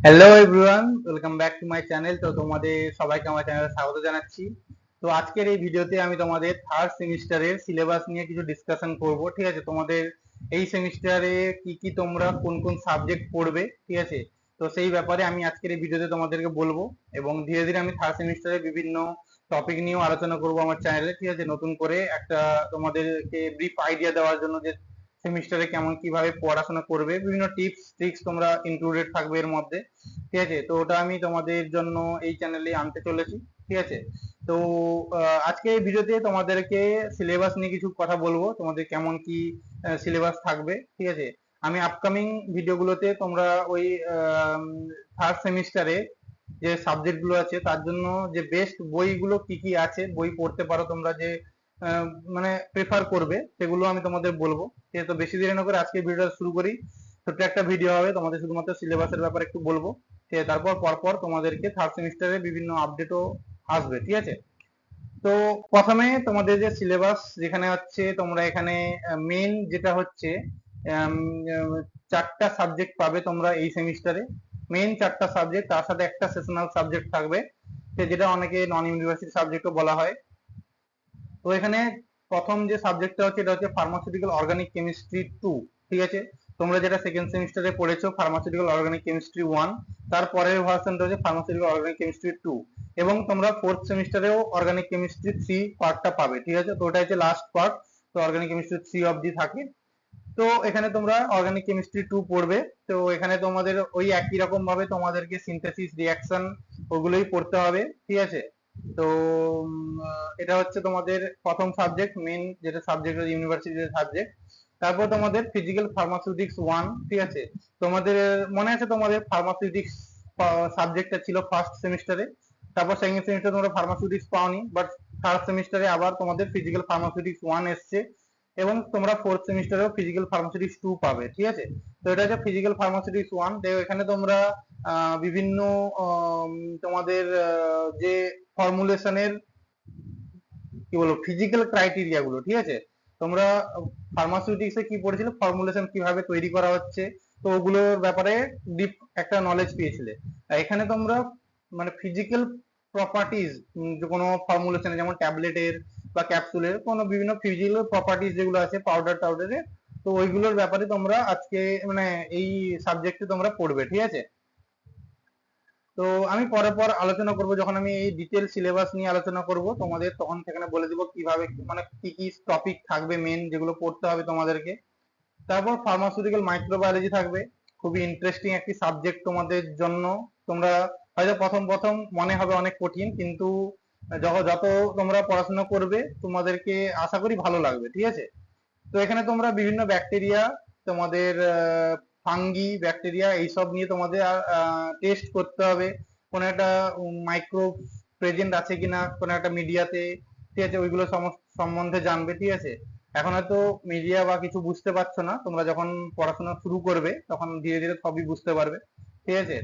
Hello everyone, welcome back to my channel. তো তোমাদের সবাইকে আমার চ্যানেলে স্বাগত জানাচ্ছি। তো আজকের এই ভিডিওতে আমি তোমাদের থার্ড সেমিস্টারের সিলেবাস নিয়ে কিছু ডিসকাশন করব। ঠিক আছে, তোমাদের এই সেমিস্টারে কি কি তোমরা কোন কোন সাবজেক্ট পড়বে, ঠিক আছে, তো সেই ব্যাপারে আমি আজকের এই ভিডিওতে তোমাদেরকে বলবো। এবং ধীরে ধীরে আমি থার্ড সেমিস্টারে বিভিন্ন টপিক নিয়েও আলোচনা করব আমার চ্যানেলে। ঠিক আছে, নতুন করে একটা তোমাদেরকে ব্রিফ আইডিয়া দেওয়ার জন্য যে সেমিস্টারে কেমন কিভাবে পড়াশোনা করবে, বিভিন্ন টিপস ট্রিক্স তোমরা ইনক্লুডেড থাকবে এর মধ্যে। ঠিক আছে, তো ওটা আমি তোমাদের জন্য এই চ্যানেলে আনতে চলেছি। ঠিক আছে, তো আজকে এই ভিডিওতে তোমাদেরকে সিলেবাস নিয়ে কিছু কথা বলবো, তোমাদের কেমন কি সিলেবাস থাকবে। ঠিক আছে, আমি আপকামিং ভিডিওগুলোতে তোমরা ওই থার্ড সেমিস্টারে যে সাবজেক্ট গুলো আছে তার জন্য যে বেস্ট বইগুলো কি কি আছে, বই পড়তে পারো তোমরা, যে আহ, মানে প্রেফার করবে, সেগুলো আমি তোমাদের বলবো। ঠিক আছে, তো বেশি দেরি না করে আজকে ভিডিওটা শুরু করি। ছোট্ট একটা ভিডিও হবে, তোমাদের শুধুমাত্র সিলেবাসের ব্যাপারে একটু বলবো। ঠিক আছে, তারপর পরপর তোমাদেরকে থার্ড সেমিস্টারে বিভিন্ন আপডেটও আসবে। ঠিক আছে, তো প্রথমে তোমাদের যে সিলেবাস যেখানে হচ্ছে, তোমরা এখানে মেন যেটা হচ্ছে আম, আম, চারটা সাবজেক্ট পাবে তোমরা এই সেমিস্টারে। মেন চারটা সাবজেক্ট, তার সাথে একটা সেশনাল সাবজেক্ট থাকবে, যেটা অনেকে নন ইউনিভার্সিটি সাবজেক্টও বলা হয়। তো এখানে প্রথম যে সাবজেক্টটা হচ্ছে এটা হচ্ছে ফার্মাসিউটিক্যাল অর্গানিক কেমিস্ট্রি 2। ঠিক আছে, তোমরা যেটা সেকেন্ড সেমিস্টারে পড়েছো ফার্মাসিউটিক্যাল অর্গানিক কেমিস্ট্রি 1, তার পরের ভার্সনটা হচ্ছে ফার্মাসিউটিক্যাল অর্গানিক কেমিস্ট্রি 2। এবং তোমরা ফোর্থ সেমিস্টারেও অর্গানিক কেমিস্ট্রি 3 পার্টটা পাবে। ঠিক আছে, তো ওটা হচ্ছে লাস্ট পার্ট। তো অর্গানিক কেমিস্ট্রি 3 অবধি থাকে। তো এখানে তোমরা অর্গানিক কেমিস্ট্রি 2 পড়বে। তো এখানে তোমাদের ওই একই রকম ভাবে তোমাদেরকে সিনথেসিস রিঅ্যাকশন ওগুলোই পড়তে হবে। ঠিক আছে, তো এটা হচ্ছে তোমাদের প্রথম সাবজেক্ট, মেন যেটা সাবজেক্ট ইউনিভার্সিটির সাবজেক্ট। তারপর তোমাদের ফিজিক্যাল ফার্মাসিউটিক্স 1। ঠিক আছে, তোমাদের মনে আছে তোমাদের ফার্মাসিউটিক্স সাবজেক্টটা ছিল ফার্স্ট সেমিস্টারে, তারপর সেকেন্ড সেমিস্টারে তোমরা ফার্মাসিউটিক্স পাওনি, বাট থার্ড সেমিস্টারে আবার তোমাদের ফিজিক্যাল ফার্মাসিউটিক্স 1 এসছে। এবং তোমরা ফোর্থ সেমিস্টারেও ফিজিক্যাল ফার্মাসিউটিক্স 2 পাবে। ঠিক আছে, তো এটা হচ্ছে ফিজিক্যাল ফার্মাসিউটিক্স 1। তো এখানে তোমরা বিভিন্ন তোমাদের যে ফর্মুলেশনের কি বলবো ফিজিক্যাল ক্রাইটেরিয়া গুলো, ঠিক আছে, তোমরা ফার্মাসিউটিক্সে কি পড়েছিলে, ফর্মুলেশন কিভাবে তৈরি করা হচ্ছে, তো ওগুলোর ব্যাপারে ডিপ একটা নলেজ পেয়েছিলে। আর এখানে তোমরা মানে ফিজিক্যাল প্রপার্টিজ, যে কোনো ফর্মুলেশনে, যেমন ট্যাবলেটের বা ক্যাপসুলের কোনো বিভিন্ন ফিজিক্যাল প্রপার্টিজ যেগুলো আছে পাউডার টাউডারের, তো ওইগুলোর ব্যাপারে তোমরা আজকে মানে এই সাবজেক্টে তোমরা পড়বে। ঠিক আছে, তো আমি পরে পর আলোচনা করব, যখন আমি এই ডিটেল সিলেবাস নিয়ে আলোচনা করব তোমাদের, তখন সেখানে বলে দিব কিভাবে মানে কি কি টপিক থাকবে মেন, যেগুলো পড়তে হবে তোমাদেরকে। তারপর ফার্মাসিউটিক্যাল মাইক্রোবায়োলজি থাকবে, খুবই ইন্টারেস্টিং একটি সাবজেক্ট তোমাদের জন্য। তোমরা হয়তো প্রথম প্রথম মনে হবে অনেক কঠিন, কিন্তু যত যত তোমরা পড়াশোনা করবে তোমাদেরকে আশা করি ভালো লাগবে। ঠিক আছে, তো এখানে তোমরা বিভিন্ন ব্যাকটেরিয়া, তোমাদের ফাঙ্গি ব্যাকটেরিয়া এইসব নিয়ে তোমাদের টেস্ট করতে হবে, কোনো একটা মাইক্রো প্রেজেন্ট আছে কিনা কোনো একটা মিডিয়াতে। ঠিক আছে, ওইগুলো সম্বন্ধে জানবে। ঠিক আছে, এখন হয়তো মিডিয়া বা কিছু বুঝতে পারছো না, তোমরা যখন পড়াশোনা শুরু করবে তখন ধীরে ধীরে সবই বুঝতে পারবে। ঠিক আছে,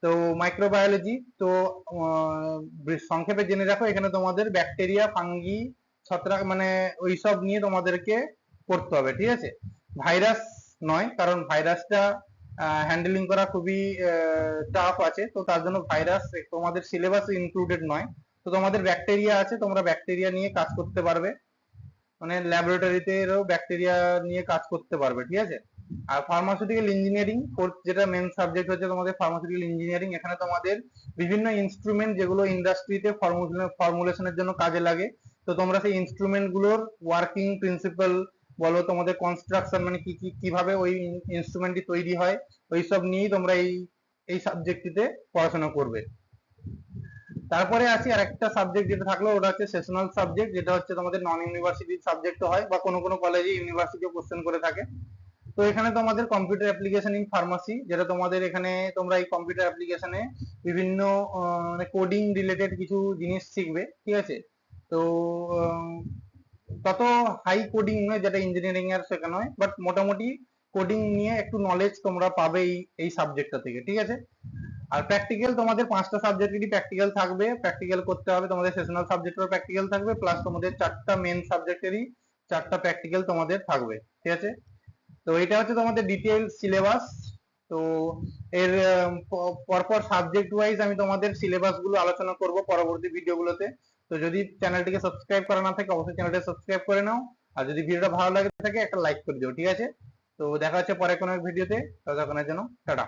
তো মাইক্রোবায়োলজি, তো সংক্ষেপে জেনে রাখো, এখানে তোমাদের ব্যাকটেরিয়া ফাঙ্গি ছত্রাক মানে ওইসব নিয়ে তোমাদেরকে পড়তে হবে। ঠিক আছে, ভাইরাস নয়, কারণ ভাইরাসটা হ্যান্ডেলিং করা খুবই টাফ আছে, তো তার জন্য ভাইরাস তোমাদের সিলেবাসে ইনক্লুডেড নয়। তো তোমাদের ব্যাকটেরিয়া আছে, তোমরা ব্যাকটেরিয়া নিয়ে কাজ করতে পারবে, মানে ল্যাবরেটরিতেও ব্যাকটেরিয়া নিয়ে কাজ করতে পারবে। ঠিক আছে, আর ফার্মাসিউটিক্যাল ইঞ্জিনিয়ারিং ফোর্থ, যেটা মেন সাবজেক্ট হচ্ছে তোমাদের ফার্মাসিউটিক্যাল ইঞ্জিনিয়ারিং। এখানে তোমাদের বিভিন্ন ইনস্ট্রুমেন্ট যেগুলো ইন্ডাস্ট্রিতে ফর্মুলেশনের জন্য কাজে লাগে, তো তোমরা সেই ইনস্ট্রুমেন্ট গুলোর ওয়ার্কিং প্রিন্সিপাল বলো, তোমাদের কনস্ট্রাকশন মানে কি কি কিভাবে ওই ইনস্ট্রুমেন্টটি তৈরি হয়, ওইসব নিয়েই তোমরা এই এই সাবজেক্টটিতে পড়াশোনা করবে। তারপরে আসি আরেকটা সাবজেক্ট যেটা থাকলো, ওটা হচ্ছে সেশনাল সাবজেক্ট, যেটা হচ্ছে তোমাদের নন ইউনিভার্সিটি সাবজেক্ট হয়, বা কোনো কোনো কলেজে ইউনিভার্সিটিও কোশ্চেন করে থাকে। তো এখানে তোমাদের কম্পিউটার অ্যাপ্লিকেশন ইন ফার্মাসি, যেটা তোমাদের এখানে তোমরা এই কম্পিউটার অ্যাপ্লিকেশনে বিভিন্ন মানে কোডিং রিলেটেড কিছু জিনিস শিখবে। ঠিক আছে, তো আহ, তত হাই কোডিং নয় যেটা ইঞ্জিনিয়ারিং এর শেখানো হয়, বাট মোটামুটি কোডিং নিয়ে একটু নলেজ তোমরা পাবে এই সাবজেক্টটা থেকে। ঠিক আছে, আর প্র্যাকটিক্যাল তোমাদের পাঁচটা সাবজেক্টেরই প্র্যাকটিক্যাল থাকবে, প্র্যাকটিক্যাল করতে হবে তোমাদের, সেশনাল সাবজেক্টেরও প্র্যাকটিক্যাল থাকবে, প্লাস তোমাদের চারটা মেন সাবজেক্টেরই চারটা প্র্যাকটিক্যাল তোমাদের থাকবে। ঠিক আছে, তো এটা হচ্ছে তোমাদের ডিটেইল সিলেবাস। তো এর পরপর সাবজেক্ট ওয়াইজ আমি তোমাদের সিলেবাস গুলো আলোচনা করব পরবর্তী ভিডিওগুলোতে। তো যদি চ্যানেলটিকে সাবস্ক্রাইব করা না থাকে অবশ্যই চ্যানেলটা সাবস্ক্রাইব করে নাও, আর যদি ভিডিওটা ভালো লাগে থাকে একটা লাইক করে দিও, ঠিক আছে? তো দেখা হচ্ছে পরে কোনো এক ভিডিওতে, ততক্ষণের জন্য টাটা।